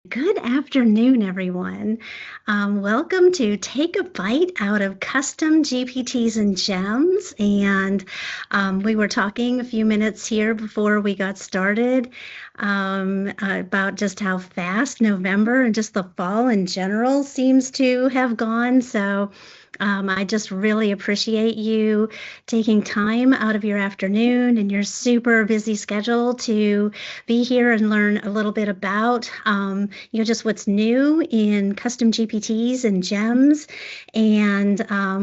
Good afternoon, everyone. Welcome to Take a Bite out of Custom GPTs and Gems. And we were talking a few minutes here before we got started about just how fast November and just the fall in general seems to have gone. So I just really appreciate you taking time out of your afternoon and your super busy schedule to be here and learn a little bit about, just what's new in custom GPTs and gems. And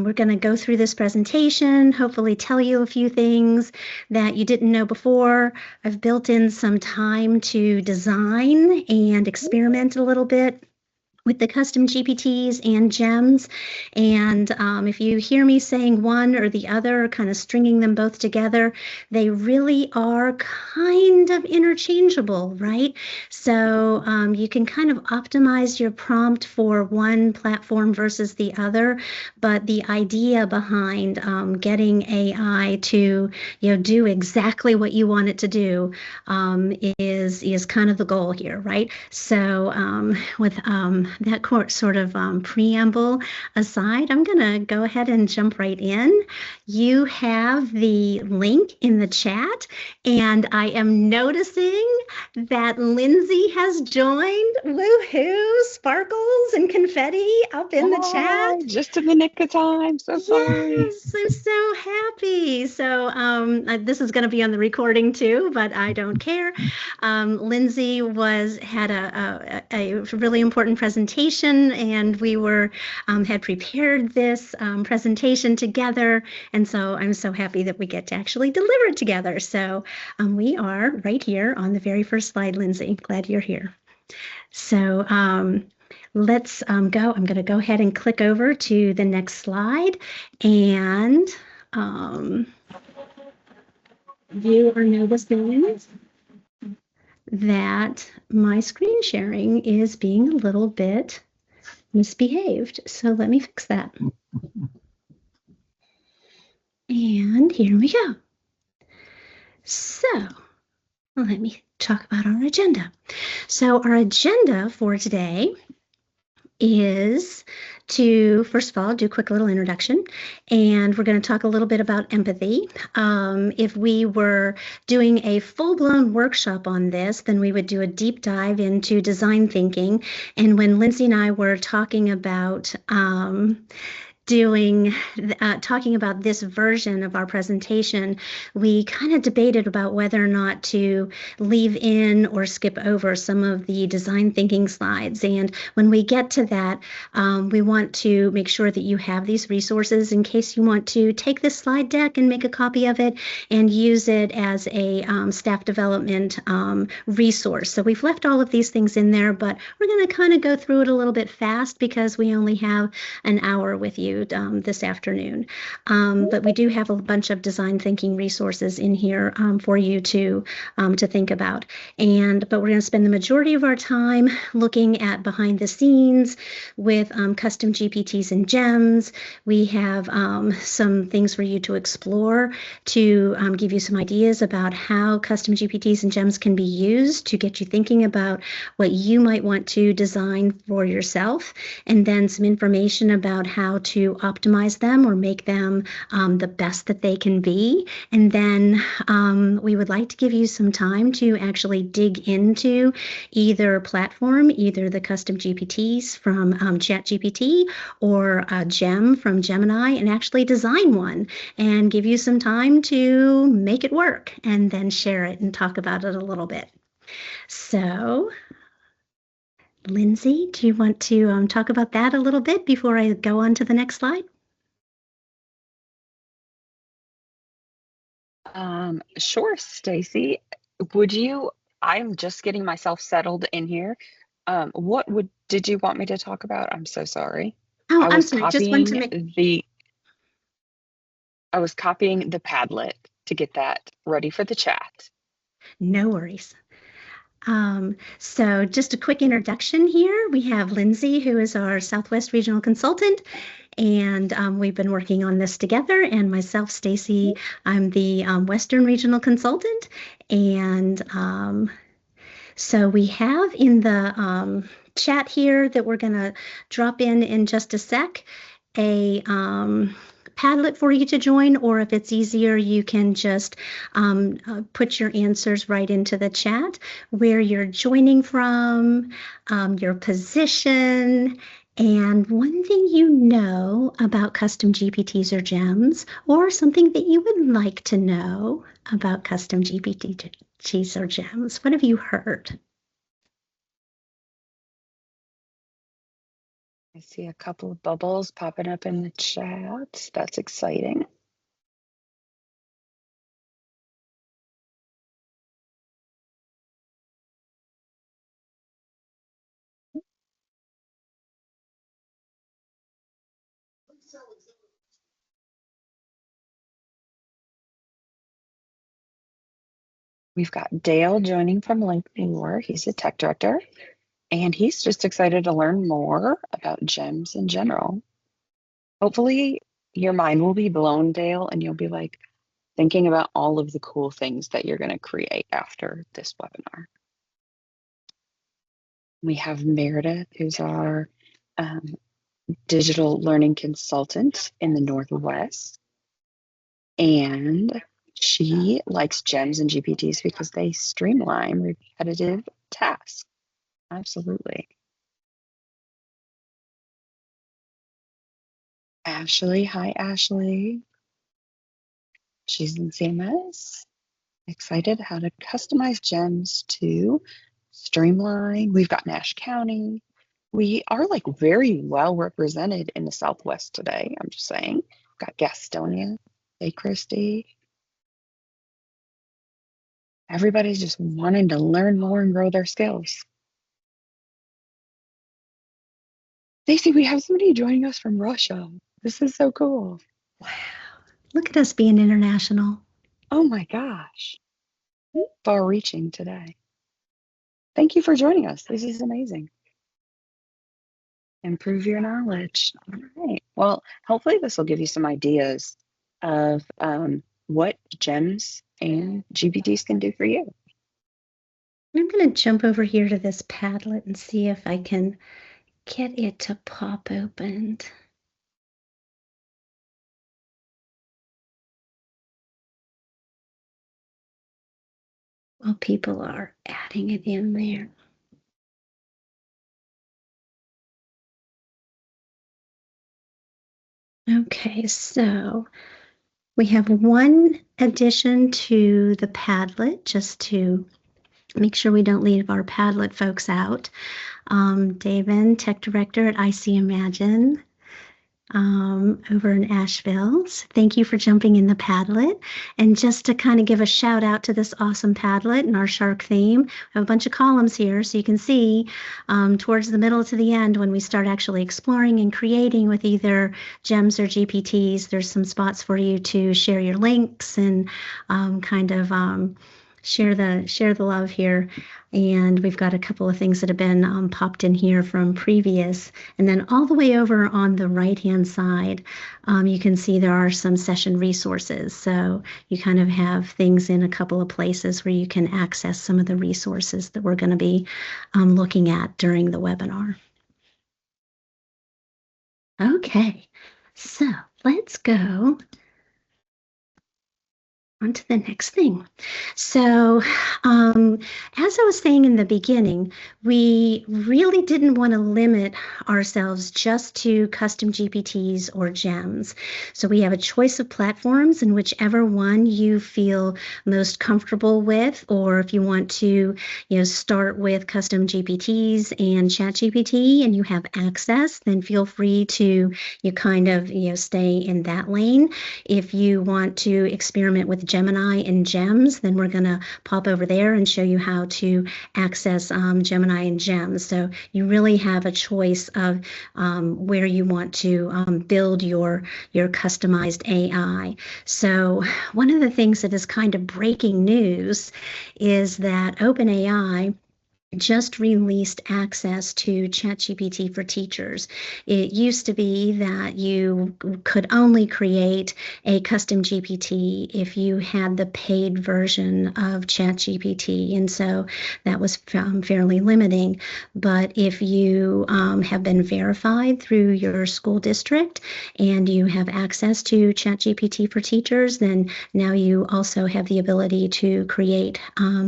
we're going to go through this presentation, hopefully tell you a few things that you didn't know before. I've built in some time to design and experiment a little bit with the custom GPTs and gems. And if you hear me saying one or the other, kind of stringing them both together, they really are kind of interchangeable, right? So you can kind of optimize your prompt for one platform versus the other, but the idea behind getting AI to do exactly what you want it to do is kind of the goal here, right? So with that sort of preamble aside, I'm going to go ahead and jump right in. You have the link in the chat, and I am noticing that Lindsay has joined. Woohoo! Sparkles and confetti up in the chat. Just in the nick of time. So sorry. Yes, I'm so happy. So this is going to be on the recording too, but I don't care. Lindsay had a really important presentation, and we had prepared this presentation together, and so I'm so happy that we get to actually deliver it together. So we are right here on the very first slide, Lindsay. Glad you're here. So let's go. I'm going to go ahead and click over to the next slide, and you are noticing that my screen sharing is being a little bit misbehaved. So let me fix that. And here we go. So let me talk about our agenda. So our agenda for today is to, first of all, do a quick little introduction, and we're going to talk a little bit about empathy. If we were doing a full-blown workshop on this, then we would do a deep dive into design thinking. And when Lindsay and I were talking about talking about this version of our presentation, we kind of debated about whether or not to leave in or skip over some of the design thinking slides. And when we get to that, we want to make sure that you have these resources in case you want to take this slide deck and make a copy of it and use it as a staff development resource. So we've left all of these things in there, but we're going to kind of go through it a little bit fast because we only have an hour with you this afternoon. But we do have a bunch of design thinking resources in here for you to think about. But we're going to spend the majority of our time looking at behind the scenes with custom GPTs and gems. We have some things for you to explore to give you some ideas about how custom GPTs and gems can be used to get you thinking about what you might want to design for yourself, and then some information about how to optimize them or make them the best that they can be. And then we would like to give you some time to actually dig into either platform, either the custom GPTs from ChatGPT or a gem from Gemini, and actually design one and give you some time to make it work and then share it and talk about it a little bit. So Lindsay, do you want to talk about that a little bit before I go on to the next slide? Sure, Stacy. I'm just getting myself settled in here. Did you want me to talk about? I'm so sorry. Oh, I'm sorry. Just want to make I was copying the Padlet to get that ready for the chat. No worries. So just a quick introduction here. We have Lindsay, who is our Southwest Regional Consultant, and we've been working on this together. And myself, Stacy, I'm the Western Regional Consultant. And so we have in the chat here that we're going to drop in just a sec a Padlet for you to join, or if it's easier, you can just put your answers right into the chat, where you're joining from, your position, and one thing you know about custom GPTs or GEMs, or something that you would like to know about custom GPTs or GEMs. What have you heard? I see a couple of bubbles popping up in the chat. That's exciting. We've got Dale joining from Linkmore. He's a tech director, and he's just excited to learn more about GEMs in general. Hopefully, your mind will be blown, Dale, and you'll be like thinking about all of the cool things that you're going to create after this webinar. We have Meredith, who's our digital learning consultant in the Northwest. And she likes GEMs and GPTs because they streamline repetitive tasks. Absolutely. Ashley, hi, Ashley. She's in CMS. Excited how to customize GEMs to streamline. We've got Nash County. We are like very well represented in the Southwest today. I'm just saying. We've got Gastonia. Hey, Christy. Everybody's just wanting to learn more and grow their skills. Stacy, we have somebody joining us from Russia. This is so cool. Wow. Look at us being international. Oh my gosh. Far reaching today. Thank you for joining us. This is amazing. Improve your knowledge. All right. Well, hopefully this will give you some ideas of what GEMs and GPTs can do for you. I'm going to jump over here to this Padlet and see if I can get it to pop open. While people are adding it in there. Okay, so we have one addition to the Padlet, just to make sure we don't leave our Padlet folks out. David, Tech Director at IC Imagine, over in Asheville. So thank you for jumping in the Padlet. And just to kind of give a shout out to this awesome Padlet and our shark theme, we have a bunch of columns here, so you can see towards the middle to the end when we start actually exploring and creating with either GEMs or GPTs, there's some spots for you to share your links and kind of share the love here. And we've got a couple of things that have been popped in here from previous. And then all the way over on the right-hand side, you can see there are some session resources. So you kind of have things in a couple of places where you can access some of the resources that we're going to be looking at during the webinar. Okay, so let's go on to the next thing. So as I was saying in the beginning, we really didn't want to limit ourselves just to custom GPTs or GEMs. So we have a choice of platforms, and whichever one you feel most comfortable with, or if you want to, start with custom GPTs and ChatGPT and you have access, then feel free to stay in that lane. If you want to experiment with Gemini and GEMs, then we're going to pop over there and show you how to access Gemini and GEMs. So you really have a choice of where you want to build your customized AI. So one of the things that is kind of breaking news is that OpenAI just released access to ChatGPT for teachers. It used to be that you could only create a custom GPT if you had the paid version of ChatGPT, and so that was fairly limiting. But if you have been verified through your school district and you have access to ChatGPT for teachers, then now you also have the ability to create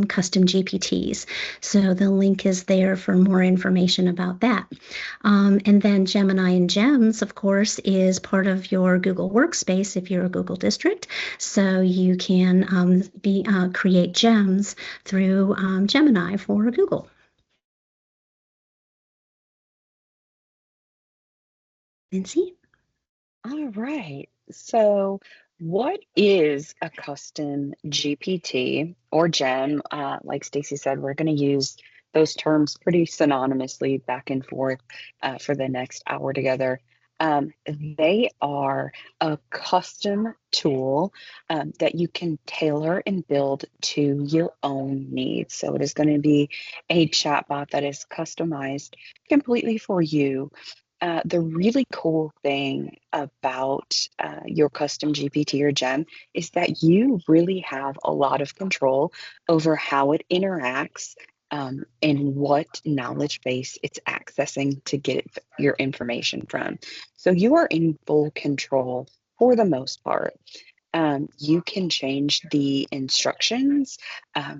custom GPTs. So the link is there for more information about that. And then Gemini and Gems, of course, is part of your Google Workspace if you're a Google district. So you can create gems through Gemini for Google. Lindsay? All right. So, what is a custom GPT or gem? Like Stacy said, we're going to use those terms pretty synonymously back and forth for the next hour together. They are a custom tool that you can tailor and build to your own needs. So, it is going to be a chatbot that is customized completely for you. The really cool thing about your custom GPT or gem is that you really have a lot of control over how it interacts and what knowledge base it's accessing to get your information from. So you are in full control for the most part. You can change the instructions.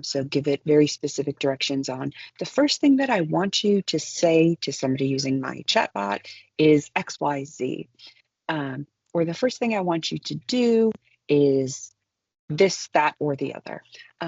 So give it very specific directions on the first thing that I want you to say to somebody using my chatbot is XYZ. Or the first thing I want you to do is this, that, or the other.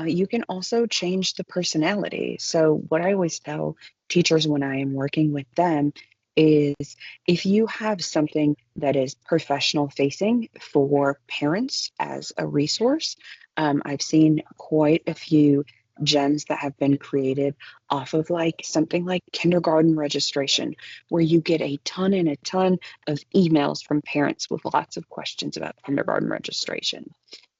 You can also change the personality. So, what I always tell teachers when I am working with them is if you have something that is professional facing for parents as a resource, I've seen quite a few gems that have been created off of like something like kindergarten registration, where you get a ton and a ton of emails from parents with lots of questions about kindergarten registration.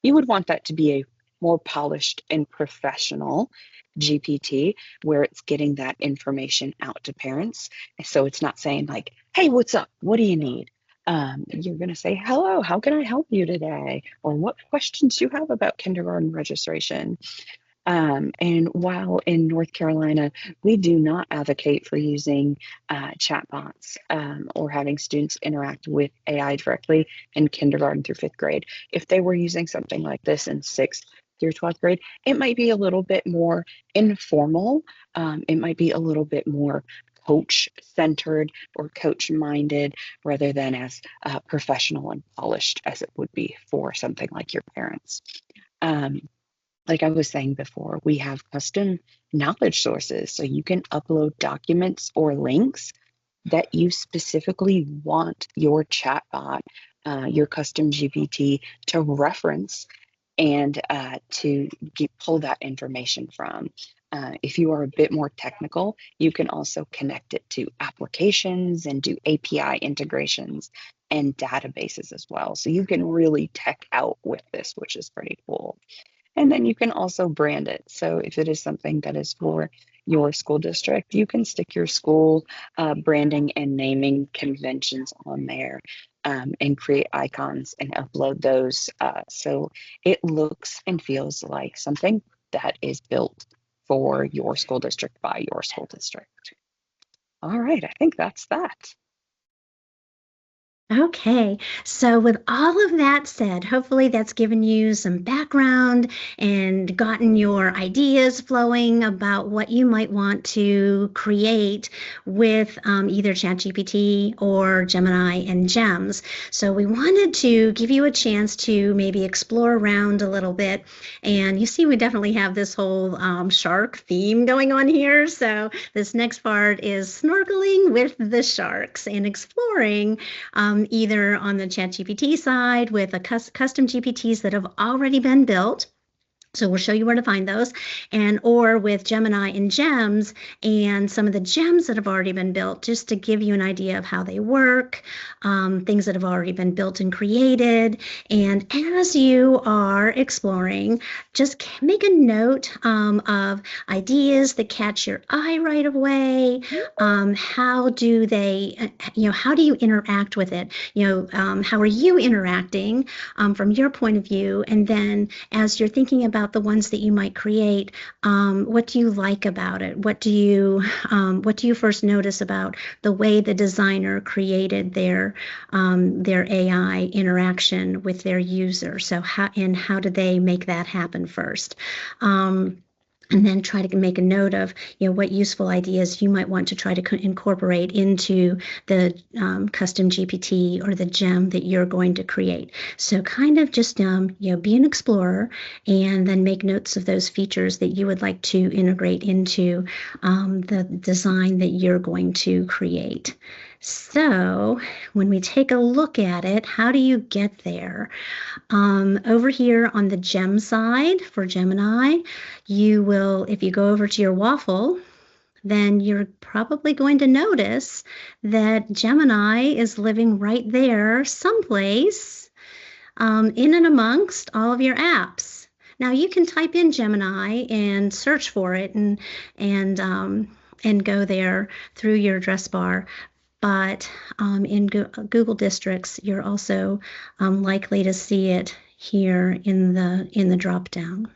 You would want that to be a more polished and professional GPT where it's getting that information out to parents. So it's not saying like, hey, what's up? What do you need? You're going to say, hello, how can I help you today? Or what questions do you have about kindergarten registration? And while in North Carolina, we do not advocate for using chatbots or having students interact with AI directly in kindergarten through fifth grade. If they were using something like this in sixth through 12th grade, it might be a little bit more informal. It might be a little bit more coach centered or coach minded rather than as professional and polished as it would be for something like your parents. Like I was saying before, we have custom knowledge sources. So you can upload documents or links that you specifically want your chatbot, your custom GPT to reference and pull that information from. If you are a bit more technical, you can also connect it to applications and do API integrations and databases as well. So you can really tech out with this, which is pretty cool. And then you can also brand it. So if it is something that is for your school district, you can stick your school branding and naming conventions on there and create icons and upload those. So it looks and feels like something that is built for your school district by your school district. All right, I think that's that. Okay, so with all of that said, hopefully that's given you some background and gotten your ideas flowing about what you might want to create with either ChatGPT or Gemini and Gems. So we wanted to give you a chance to maybe explore around a little bit. And you see, we definitely have this whole shark theme going on here. So this next part is snorkeling with the sharks and exploring either on the ChatGPT side with a custom GPTs that have already been built, So we'll show you where to find those, and or with Gemini and gems and some of the gems that have already been built, just to give you an idea of how they work, things that have already been built and created. And as you are exploring, just make a note of ideas that catch your eye right away. How do they, how do you interact with it? How are you interacting from your point of view? And then as you're thinking about the ones that you might create, what do you like about it? What do you first notice about the way the designer created their AI interaction with their user? So how did they make that happen first? And then try to make a note of what useful ideas you might want to try to incorporate into the custom GPT or the gem that you're going to create. So kind of just be an explorer, and then make notes of those features that you would like to integrate into the design that you're going to create. So when we take a look at it, how do you get there? Over here on the gem side for Gemini, you will, if you go over to your waffle, then you're probably going to notice that Gemini is living right there someplace in and amongst all of your apps. Now you can type in Gemini and search for it and go there through your address bar. But in Google Districts, you're also likely to see it here in the drop down.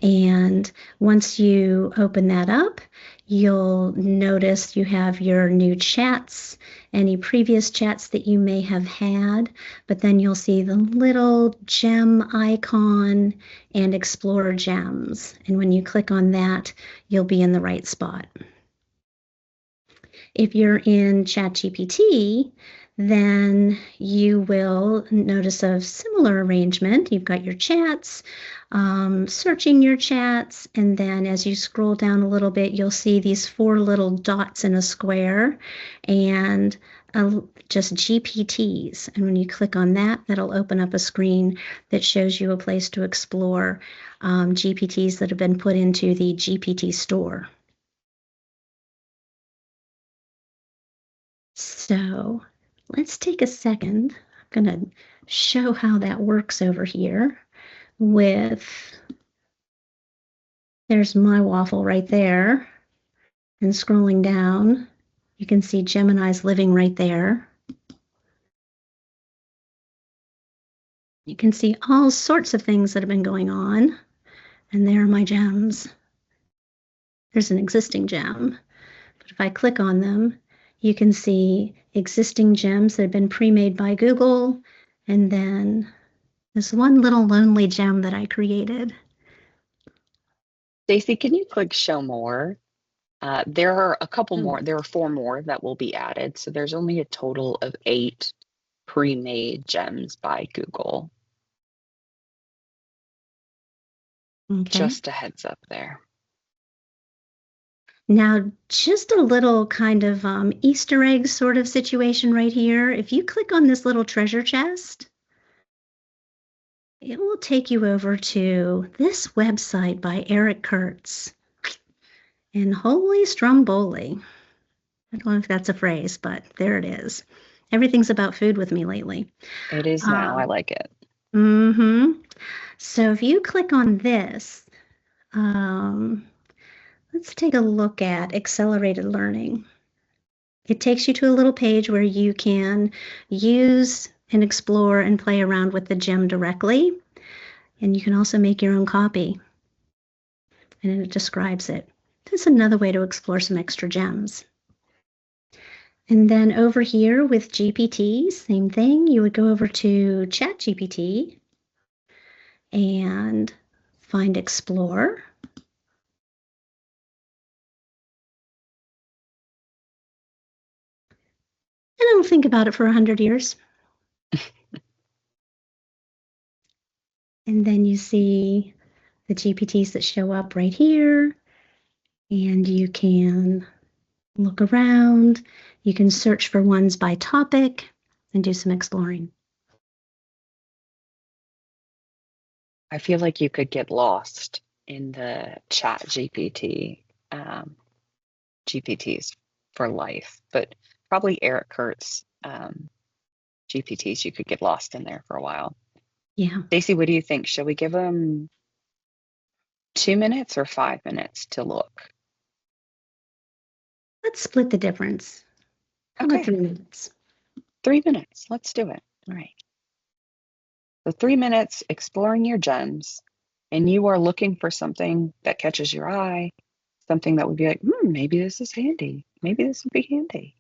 And once you open that up, you'll notice you have your new chats, any previous chats that you may have had, but then you'll see the little gem icon and explore gems. And when you click on that, you'll be in the right spot. If you're in ChatGPT, then you will notice a similar arrangement. You've got your chats, searching your chats, and then as you scroll down a little bit, you'll see these 4 little dots in a square, and just GPTs. And when you click on that, that'll open up a screen that shows you a place to explore GPTs that have been put into the GPT store. So let's take a second. I'm going to show how that works over here there's my waffle right there. And scrolling down, you can see Gemini's living right there. You can see all sorts of things that have been going on. And there are my gems. There's an existing gem. But if I click on them, you can see existing gems that have been pre-made by Google, and then this one little lonely gem that I created. Stacy, can you click show more? There are a couple more. There are 4 more that will be added. So there's only a total of 8 pre-made gems by Google. Okay. Just a heads up there. Now, just a little kind of Easter egg sort of situation right here. If you click on this little treasure chest, it will take you over to this website by Eric Kurtz. And holy stromboli. I don't know if that's a phrase, but there it is. Everything's about food with me lately. It is now. I like it. So if you click on this, let's take a look at accelerated learning. It takes you to a little page where you can use and explore and play around with the gem directly. And you can also make your own copy. And it describes it. That's another way to explore some extra gems. And then over here with GPT, same thing. You would go over to ChatGPT and find Explore. And I'll think about it for 100 years. And then you see the GPTs that show up right here. And you can look around. You can search for ones by topic and do some exploring. I feel like you could get lost in the chat GPTs for life, but probably Eric Kurt's GPTs, you could get lost in there for a while. Yeah. Stacey, what do you think? Shall we give them 2 minutes or 5 minutes to look? Let's split the difference. How about Okay, 3 minutes? 3 minutes. Let's do it. All right. So 3 minutes exploring your gems, and you are looking for something that catches your eye, something that would be like, maybe this is handy. Maybe this would be handy.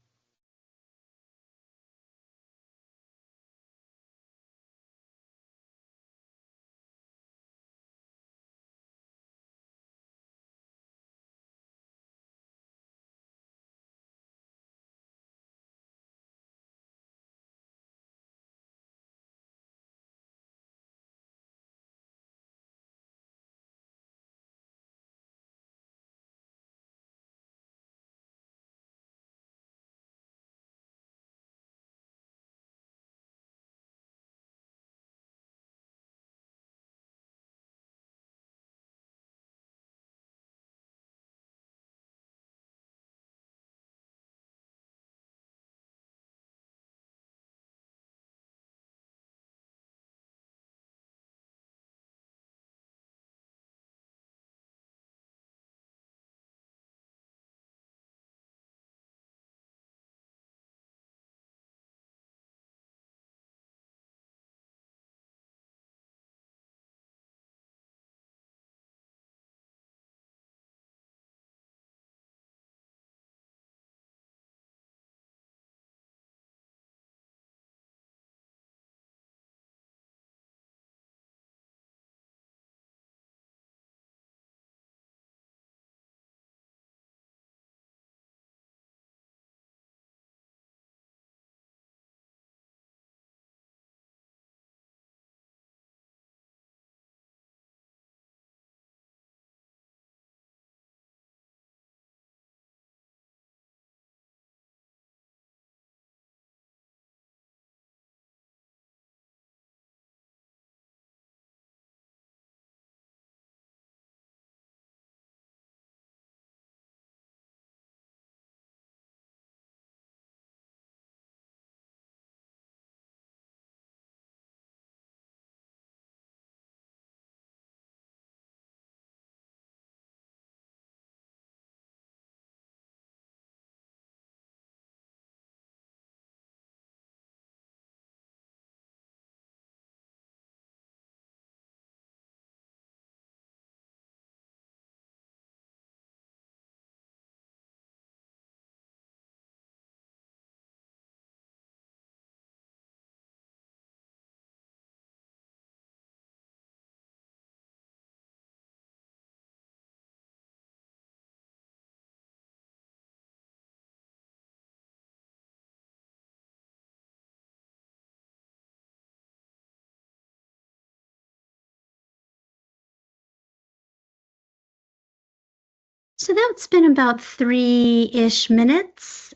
So that's been about 3-ish minutes.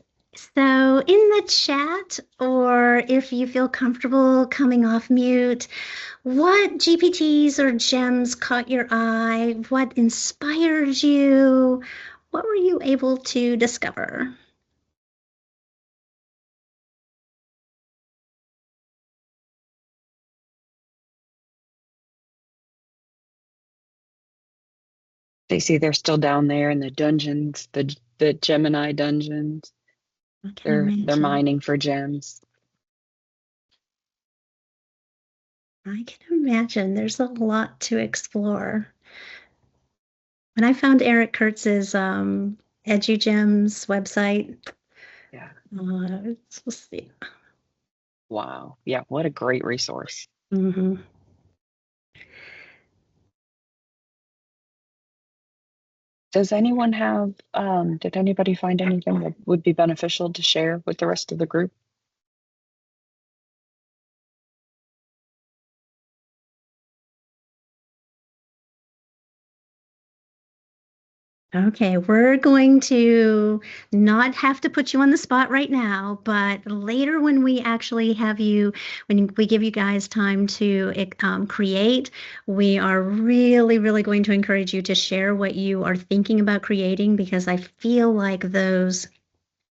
So in the chat, or if you feel comfortable coming off mute, what GPTs or gems caught your eye? What inspired you? What were you able to discover? Stacey, they're still down there in the dungeons, the Gemini dungeons. I can They're imagine. mining for gems. I can imagine. There's a lot to explore. When I found Eric Kurtz's EduGems website, Yeah. let's see. Wow. Yeah, what a great resource. Mm-hmm. Does anyone have, did anybody find anything that would be beneficial to share with the rest of the group? Okay, we're going to not have to put you on the spot right now, but later when we actually have you, when we give you guys time to create, we are really, really going to encourage you to share what you are thinking about creating because I feel like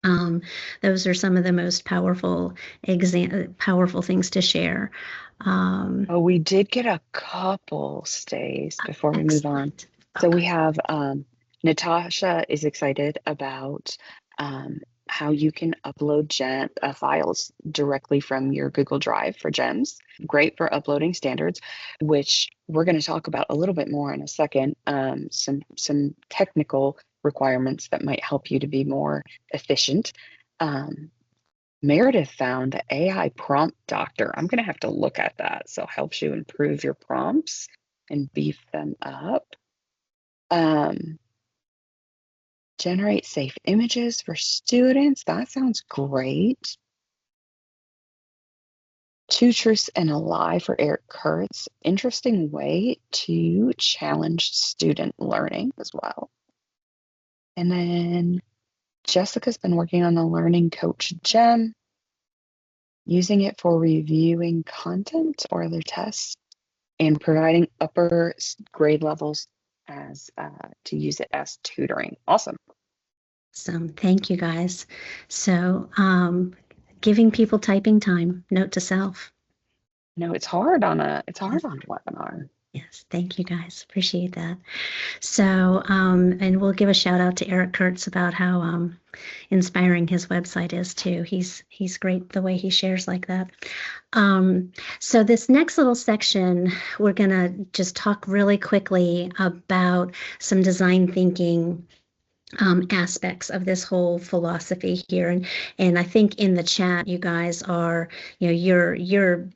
um, those are some of the most powerful things to share. Um, Oh, we did get a couple stays before we move on. Excellent. So Okay. we have Natasha is excited about how you can upload files directly from your Google Drive for gems. Great for uploading standards, which we're going to talk about a little bit more in a second. Some technical requirements that might help you to be more efficient. Um, Meredith found AI prompt doctor. I'm going to have to look at that. So helps you improve your prompts and beef them up. Um, Generate safe images for students. That sounds great. Two truths and a lie for Eric Kurtz. Interesting way to challenge student learning as well. And then Jessica's been working on the Learning Coach Gem, using it for reviewing content or other tests and providing upper grade levels as to use it as tutoring. Awesome. So thank you guys. So giving people typing time, note to self. No, it's Yes, hard on a webinar. yes, thank you guys. Appreciate that. So, and we'll give a shout out to Eric Kurtz about how inspiring his website is too. He's great the way he shares like that. So this next little section, we're gonna just talk really quickly about some design thinking aspects of this whole philosophy here. And I think in the chat, you guys are, you're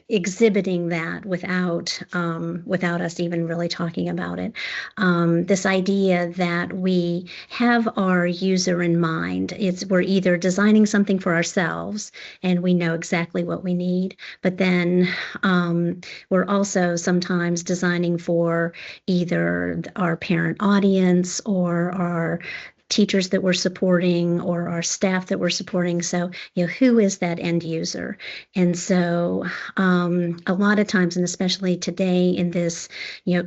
exhibiting that without us even really talking about it. This idea that we have our user in mind. We're either designing something for ourselves and we know exactly what we need, but then we're also sometimes designing for either our parent audience or our teachers that we're supporting or our staff that we're supporting. So, who is that end user? And so, a lot of times, and especially today in this,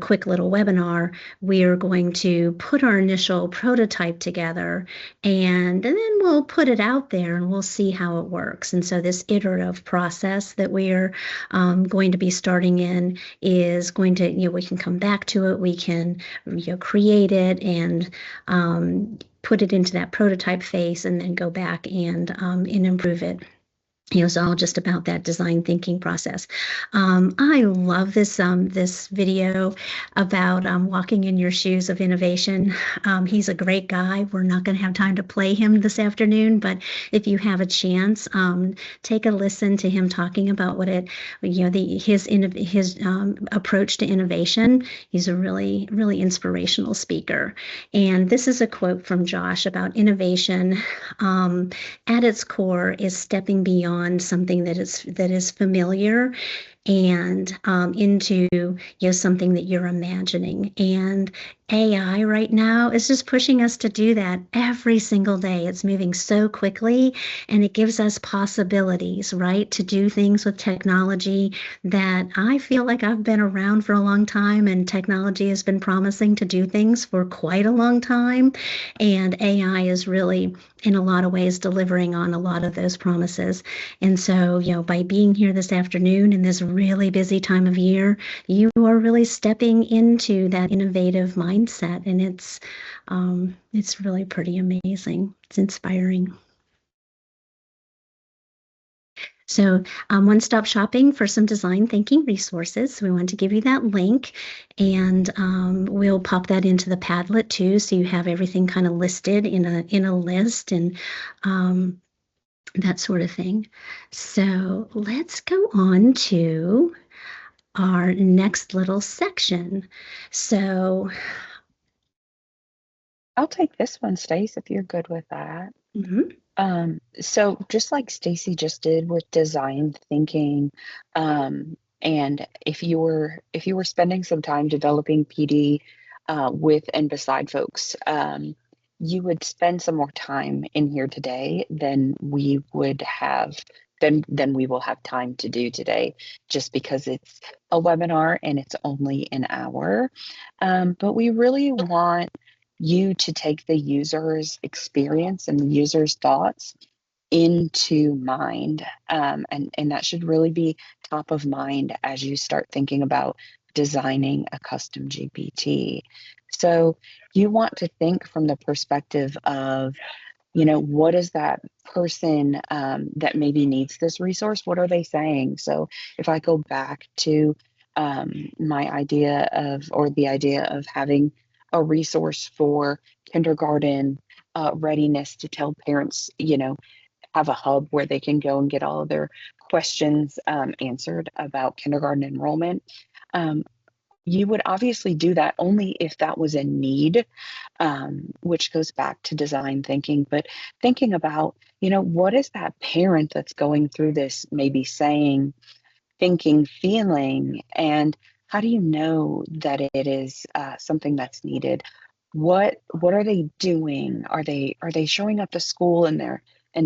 quick little webinar, we are going to put our initial prototype together and then we'll put it out there and we'll see how it works. And so this iterative process that we're going to be starting in is going to, we can come back to it, we can, create it and put it into that prototype phase and then go back and improve it. It's all just about that design thinking process. I love this video about walking in your shoes of innovation. He's a great guy. We're not going to have time to play him this afternoon, but if you have a chance, take a listen to him talking about his approach to innovation. He's a really, really inspirational speaker. And this is a quote from Josh about innovation. At its core is stepping beyond something that is familiar and into something that you're imagining. And AI right now is just pushing us to do that every single day. It's moving so quickly and it gives us possibilities, right, to do things with technology that I feel like I've been around for a long time and technology has been promising to do things for quite a long time. And AI is really, in a lot of ways, delivering on a lot of those promises. And so, by being here this afternoon in this really busy time of year, you are really stepping into that innovative mindset, and it's really pretty amazing. It's inspiring. So, one-stop shopping for some design thinking resources. So we want to give you that link, and we'll pop that into the Padlet too, so you have everything kind of listed in a list and that sort of thing. So let's go on to our next little section. So, I'll take this one, Stace, if you're good with that. mhm. So just like Stacy just did with design thinking, and if you were spending some time developing PD, with and beside folks, you would spend some more time in here today than we would have than we will have time to do today, just because it's a webinar and it's only an hour. But we really want you to take the user's experience and the user's thoughts into mind. And that should really be top of mind as you start thinking about designing a custom GPT. So you want to think from the perspective of, what is that person that maybe needs this resource? What are they saying? So if I go back to my idea of, or the idea of having a resource for kindergarten readiness to tell parents, have a hub where they can go and get all of their questions answered about kindergarten enrollment. You would obviously do that only if that was a need, which goes back to design thinking, but thinking about, what is that parent that's going through this maybe saying, thinking, feeling, and how do you know that it is something that's needed? What are they doing? Are they showing up to school and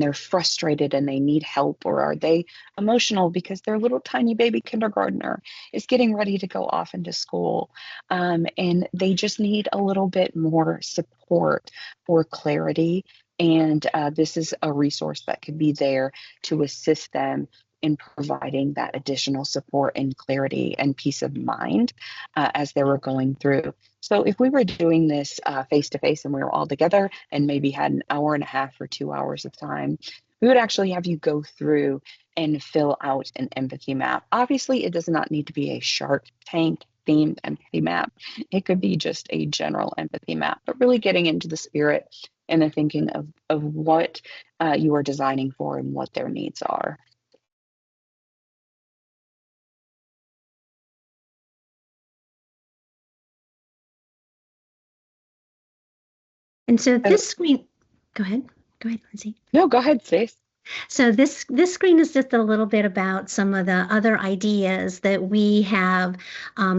they're frustrated and they need help, or are they emotional because their little tiny baby kindergartner is getting ready to go off into school, and they just need a little bit more support or clarity? And this is a resource that could be there to assist them in providing that additional support and clarity and peace of mind as they were going through. So if we were doing this face to face and we were all together and maybe had an hour and a half or 2 hours of time, we would actually have you go through and fill out an empathy map. Obviously, it does not need to be a Shark Tank themed empathy map. It could be just a general empathy map, but really getting into the spirit and the thinking of what you are designing for and what their needs are. And so this screen, go ahead, Lindsay. No, go ahead, Stace. So this screen is just a little bit about some of the other ideas that we have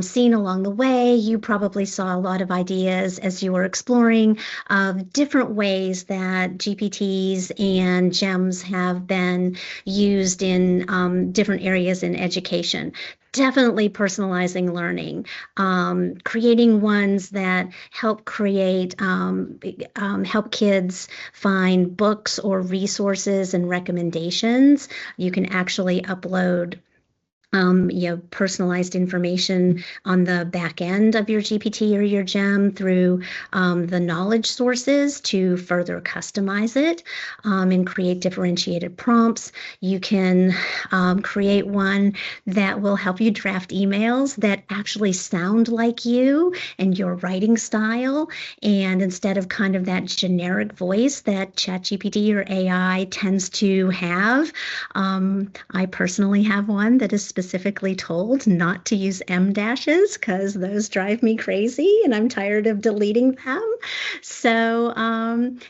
seen along the way. You probably saw a lot of ideas as you were exploring of different ways that GPTs and GEMs have been used in different areas in education. Definitely personalizing learning, creating ones that help help kids find books or resources and recommendations. You can actually upload personalized information on the back end of your GPT or your GEM through the knowledge sources to further customize it and create differentiated prompts. You can create one that will help you draft emails that actually sound like you and your writing style. And instead of kind of that generic voice that ChatGPT or AI tends to have, I personally have one that is specifically told not to use M dashes because those drive me crazy and I'm tired of deleting them. So,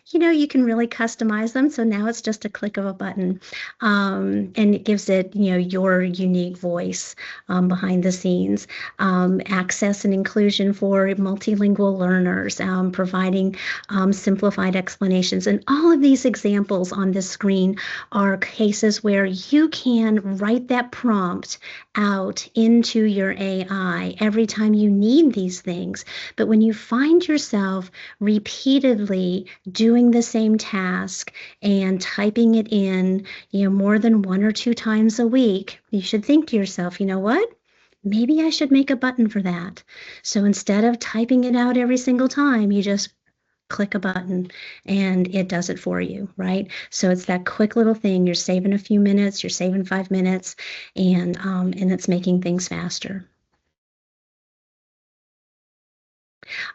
you can really customize them. So now it's just a click of a button, and it gives it, your unique voice behind the scenes. Access and inclusion for multilingual learners, providing simplified explanations. And all of these examples on this screen are cases where you can write that prompt out into your AI every time you need these things. But when you find yourself repeatedly doing the same task and typing it in, more than 1 or 2 times a week, you should think to yourself, you know what? Maybe I should make a button for that. So instead of typing it out every single time, you just click a button and it does it for you, right? So it's that quick little thing. You're saving a few minutes, you're saving 5 minutes, and it's making things faster.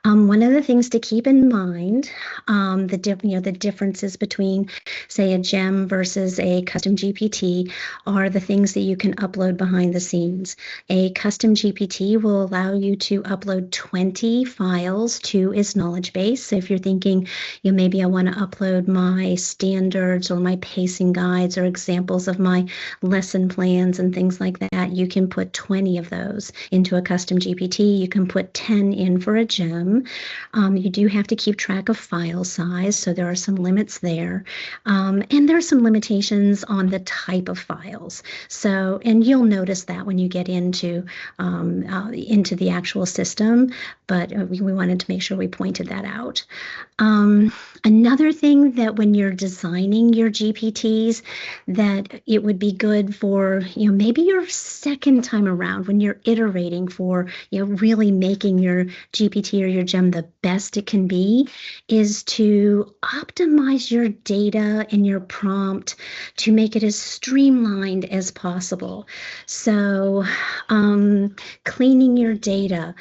One of the things to keep in mind, the differences between, say, a GEM versus a custom GPT are the things that you can upload behind the scenes. A custom GPT will allow you to upload 20 files to its knowledge base. So if you're thinking, maybe I want to upload my standards or my pacing guides or examples of my lesson plans and things like that, you can put 20 of those into a custom GPT. You can put 10 in for a GEM. them. You do have to keep track of file size, so there are some limits there. And there are some limitations on the type of files. So, and you'll notice that when you get into the actual system, but we wanted to make sure we pointed that out. Another thing that when you're designing your GPTs, that it would be good for, maybe your second time around when you're iterating for, really making your GPT or your gem the best it can be, is to optimize your data and your prompt to make it as streamlined as possible. So, cleaning your data.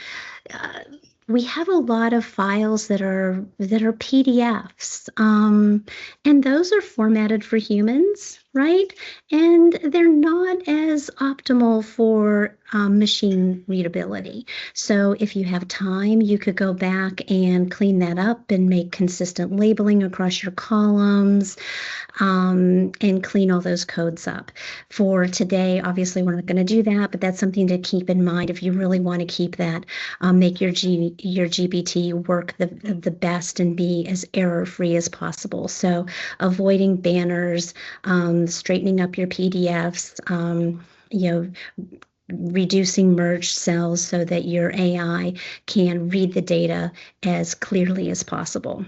Uh, we have a lot of files that are PDFs, and those are formatted for humans, right? And they're not as optimal for machine readability. So if you have time, you could go back and clean that up and make consistent labeling across your columns, and clean all those codes up. For today, obviously, we're not going to do that, but that's something to keep in mind if you really want to keep that, make your GPT work the best and be as error-free as possible. So avoiding banners, straightening up your PDFs, reducing merged cells so that your AI can read the data as clearly as possible.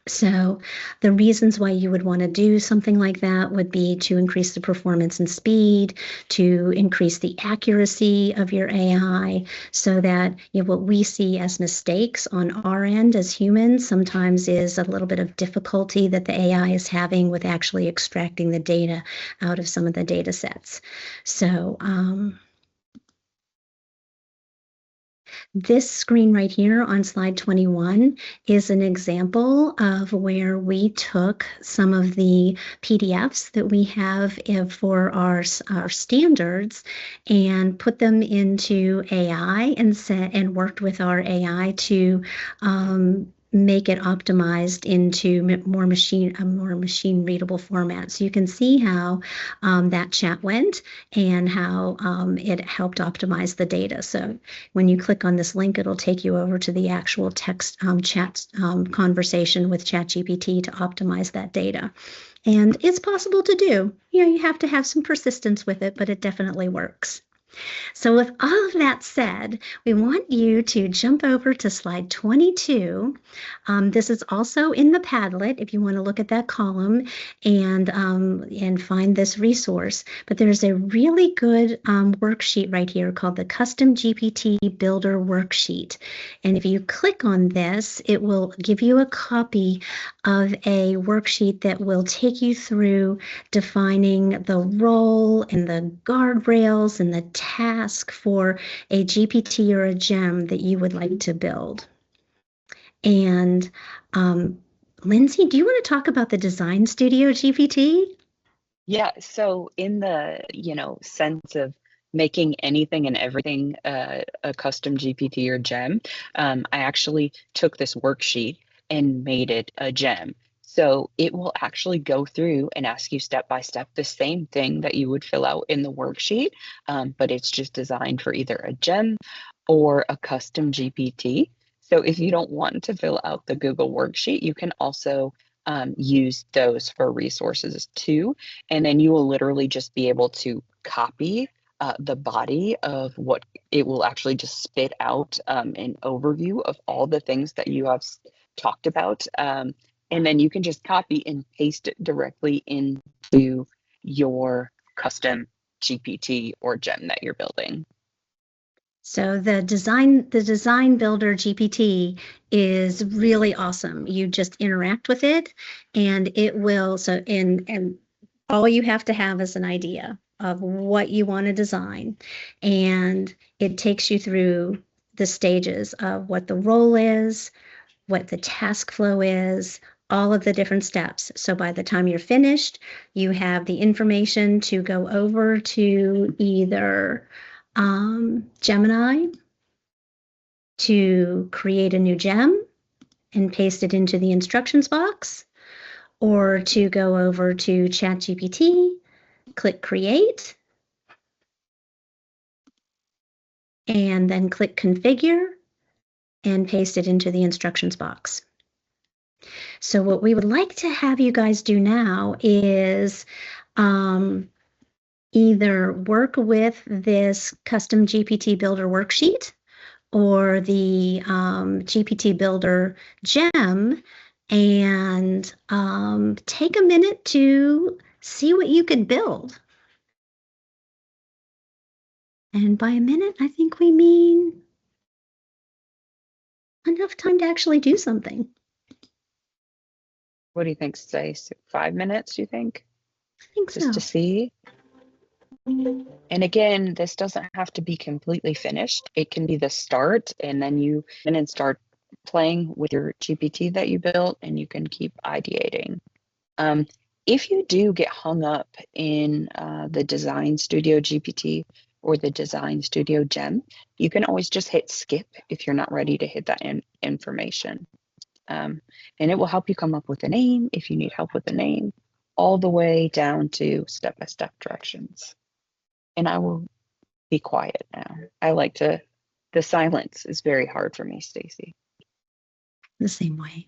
So the reasons why you would want to do something like that would be to increase the performance and speed, to increase the accuracy of your AI, so that what we see as mistakes on our end as humans sometimes is a little bit of difficulty that the AI is having with actually extracting the data out of some of the data sets. So this screen right here on slide 21 is an example of where we took some of the PDFs that we have for our standards and put them into AI and worked with our AI to make it optimized into a more machine readable format. So you can see how that chat went and how it helped optimize the data. So when you click on this link, it'll take you over to the actual text chat conversation with ChatGPT to optimize that data. And it's possible to do. You have to have some persistence with it, but it definitely works. So with all of that said, we want you to jump over to slide 22. This is also in the Padlet if you want to look at that column and find this resource. But there's a really good worksheet right here called the Custom GPT Builder Worksheet. And if you click on this, it will give you a copy of a worksheet that will take you through defining the role and the guardrails and the task for a GPT or a gem that you would like to build. And Lindsay, do you want to talk about the Design Studio GPT? Yeah, so in the, sense of making anything and everything a custom GPT or gem, I actually took this worksheet and made it a gem. So it will actually go through and ask you step by step the same thing that you would fill out in the worksheet, but it's just designed for either a gem or a custom GPT. So if you don't want to fill out the Google worksheet, you can also use those for resources too. And then you will literally just be able to copy the body of what it will actually just spit out, an overview of all the things that you have talked about. And then you can just copy and paste it directly into your custom GPT or gem that you're building. So the design builder GPT is really awesome. You just interact with it and it will, and all you have to have is an idea of what you want to design. And it takes you through the stages of what the role is, what the task flow is, all of the different steps. So by the time you're finished, you have the information to go over to either Gemini to create a new gem and paste it into the instructions box, or to go over to ChatGPT, click create, and then click configure, and paste it into the instructions box. So what we would like to have you guys do now is either work with this custom GPT builder worksheet or the GPT builder gem and take a minute to see what you could build. And by a minute, I think we mean enough time to actually do something. What do you think, Stace? 5 minutes, do you think? I think Just so. to see. And again, this doesn't have to be completely finished. It can be the start, and then you can start playing with your GPT that you built, and you can keep ideating. If you do get hung up in the Design Studio GPT or the Design Studio Gem, you can always just hit skip if you're not ready to hit that information. And it will help you come up with a name if you need help with a name, all the way down to step-by-step directions. And I will be quiet now. The silence is very hard for me, Stacy. The same way.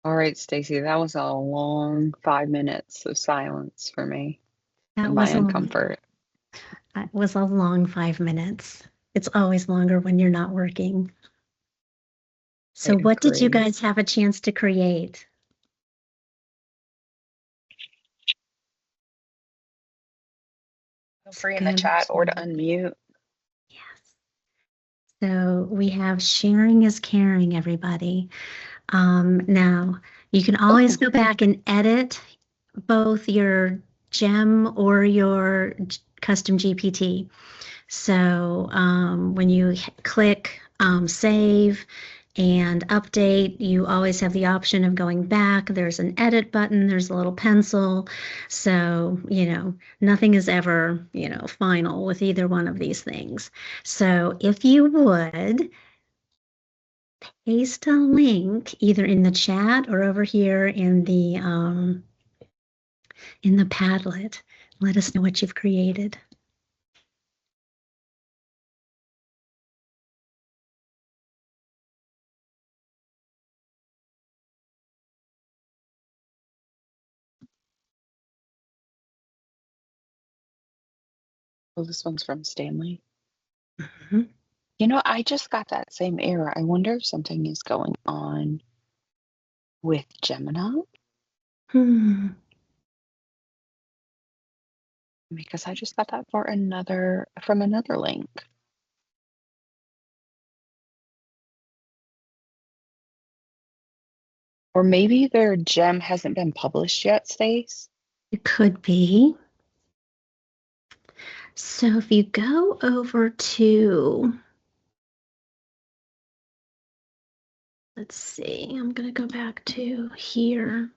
All right, Stacy, that was a long 5 minutes of silence for me That and my was a uncomfort. that was a long 5 minutes. It's always longer when you're not working. I So what did you agree. guys have a chance to create? Feel Let's free in the go chat or to to, unmute. yes. So we have sharing is caring, everybody. Now, you can always Oh, go back and edit both your gem or your custom GPT. So when you click save and update, you always have the option of going back. There's an edit button, there's a little pencil. So, nothing is ever, final with either one of these things. So if you would, paste a link either in the chat or over here in the Padlet. Let us know what you've created. well, this one's from Stanley. Mhm. I just got that same error. I wonder if something is going on with Gemini Hmm. because I just got that from another link. Or maybe their gem hasn't been published yet, Stace. It could be. So if you go over to, let's see, I'm going to go back to here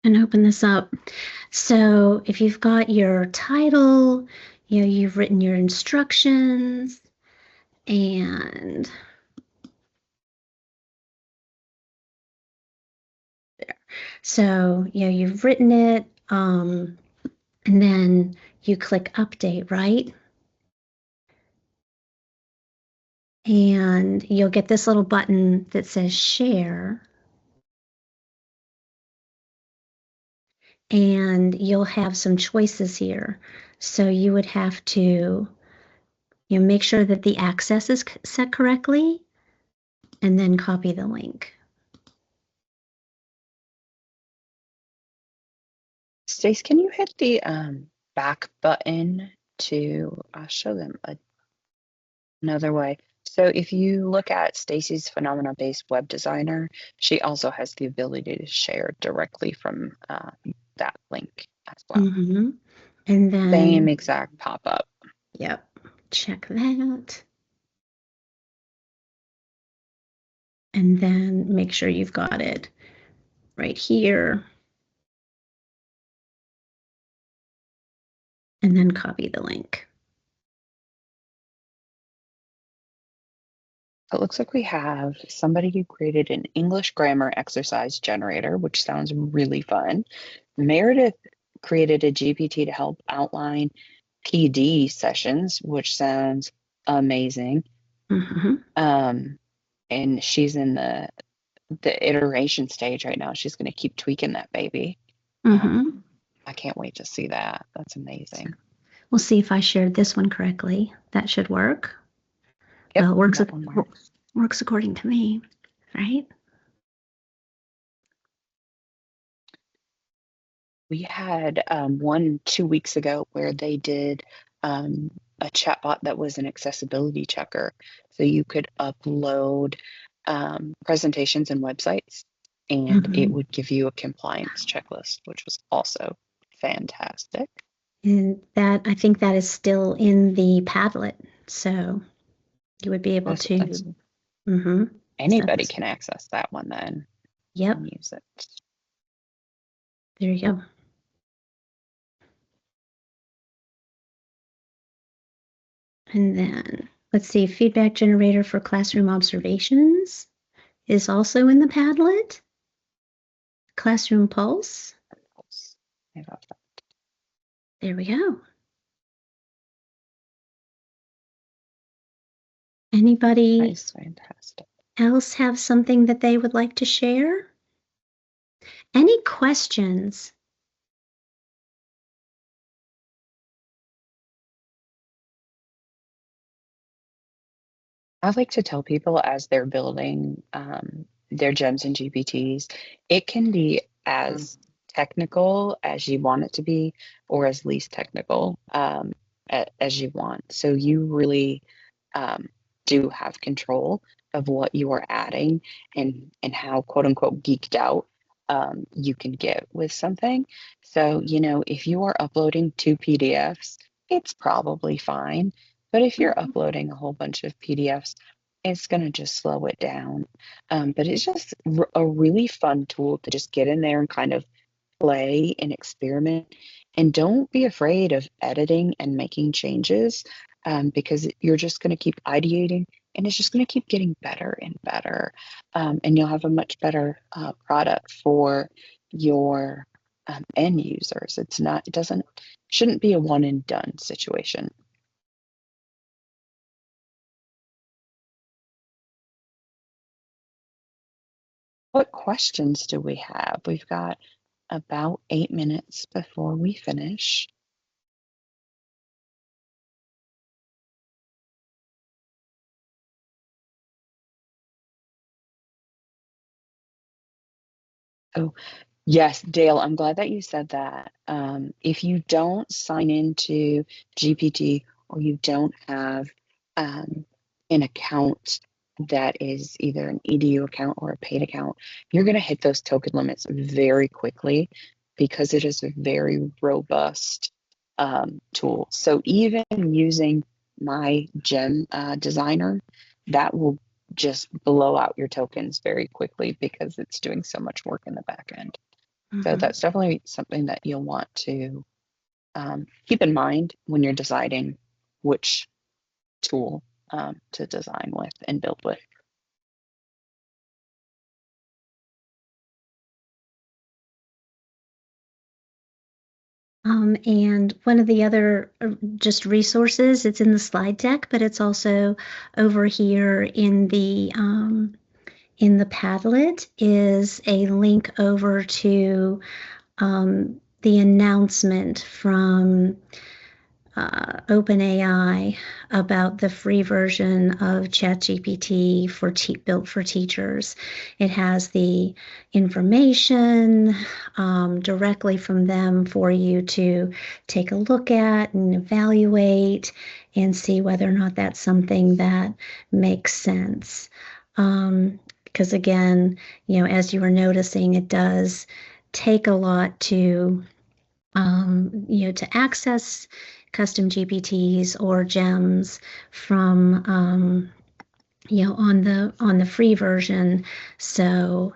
and open this up. So if you've got your title, you've written your instructions and there. So, you've written it, and then you click update, right? And you'll get this little button that says share. And you'll have some choices here. So you would have to make sure that the access is set correctly and then copy the link. Stace, can you hit the back button to show them another way? So if you look at Stacy's phenomena-based web designer, she also has the ability to share directly from that link as well. Mm-hmm. And Same then, exact pop-up. yep, check that. And then make sure you've got it right here. And then copy the link. It looks like we have somebody who created an English grammar exercise generator, which sounds really fun. Meredith created a GPT to help outline PD sessions, which sounds amazing. Mm-hmm. And she's in the iteration stage right now. She's going to keep tweaking that baby. Mm-hmm. I can't wait to see that. That's amazing. We'll see if I shared this one correctly. That should work. Yep, Well, it that one works. works according to me, right? We had one 2 weeks ago where they did a chatbot that was an accessibility checker. So you could upload presentations and websites, and it Mm-hmm. would give you a compliance checklist, which was also fantastic. And that, I think that is still in the Padlet. So you would be able That's to, mm-hmm. So anybody can access that one then yep, and use it. there you go. And then let's see, feedback generator for classroom observations is also in the Padlet. Classroom Pulse. I love that. There we go. Anybody Nice, fantastic. else have something that they would like to share? Any questions? I like to tell people as they're building their gems and GPTs, it can be as technical as you want it to be, or as least technical as you want. So you really um, do have control of what you are adding and how quote unquote geeked out you can get with something. So, if you are uploading 2 PDFs, it's probably fine. But if you're uploading a whole bunch of PDFs, it's going to just slow it down. But it's just a really fun tool to just get in there and kind of play and experiment. And don't be afraid of editing and making changes because you're just going to keep ideating and it's just going to keep getting better and better. And you'll have a much better product for your end users. Shouldn't be a one and done situation. What questions do we have? We've got about 8 minutes before we finish. Oh, yes, Dale, I'm glad that you said that. If you don't sign into GPT or you don't have an account that is either an EDU account or a paid account, you're going to hit those token limits very quickly because it is a very robust tool. So even using my gem designer, that will just blow out your tokens very quickly because it's doing so much work in the back end. So Mhm. that's definitely something that you'll want to keep in mind when you're deciding which tool to design with and build with. And one of the other just resources, it's in the slide deck, but it's also over here in the Padlet is a link over to the announcement from OpenAI about the free version of ChatGPT built for teachers. It has the information directly from them for you to take a look at and evaluate and see whether or not that's something that makes sense. Because again, as you were noticing, it does take a lot to access custom GPTs or gems from, on the free version. So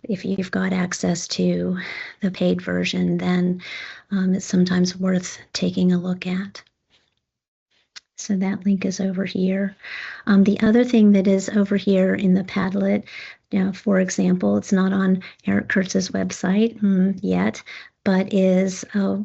if you've got access to the paid version, then it's sometimes worth taking a look at. So that link is over here. The other thing that is over here in the Padlet, for example, it's not on Eric Kurtz's website yet, but is a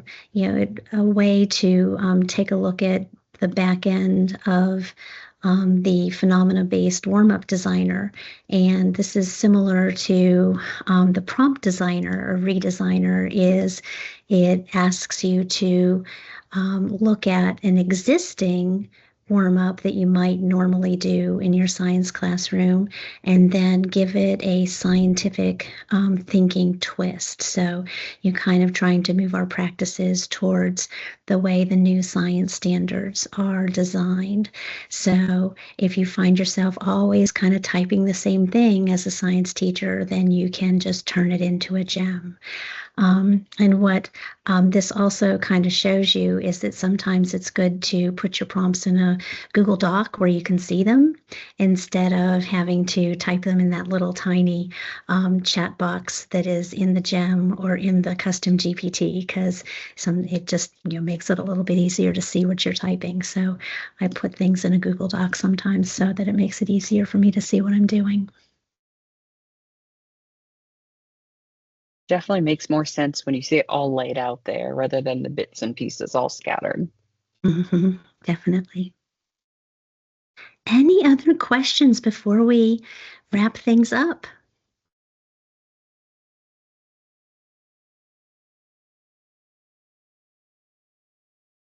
way to take a look at the back end of the phenomena-based warm-up designer. And this is similar to the prompt designer or redesigner is it asks you to look at an existing warm up that you might normally do in your science classroom and then give it a scientific thinking twist. So you're kind of trying to move our practices towards the way the new science standards are designed. So if you find yourself always kind of typing the same thing as a science teacher, then you can just turn it into a gem. And what this also kind of shows you is that sometimes it's good to put your prompts in a Google Doc where you can see them instead of having to type them in that little tiny chat box that is in the gem or in the custom GPT because it just makes it a little bit easier to see what you're typing. So I put things in a Google Doc sometimes so that it makes it easier for me to see what I'm doing. Definitely makes more sense when you see it all laid out there rather than the bits and pieces all scattered. Mhm, definitely. Any other questions before we wrap things up?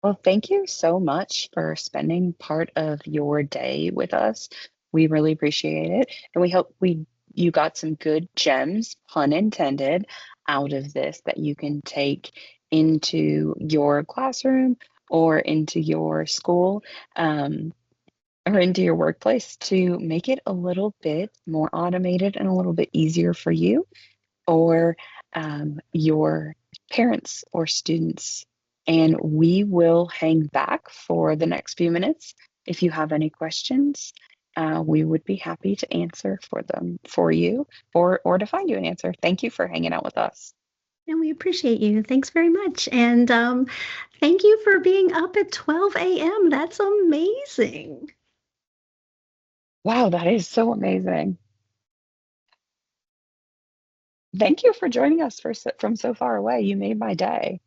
Well, thank you so much for spending part of your day with us. We really appreciate it. And we hope you got some good gems, pun intended, out of this that you can take into your classroom or into your school, or into your workplace to make it a little bit more automated and a little bit easier for you or your parents or students. And we will hang back for the next few minutes. If you have any questions, we would be happy to answer for them for you or to find you an answer. Thank you for hanging out with us. And we appreciate you. Thanks very much. And thank you for being up at 12 a.m. That's amazing. Wow, that is so amazing. Thank you for joining us from so far away. You made my day.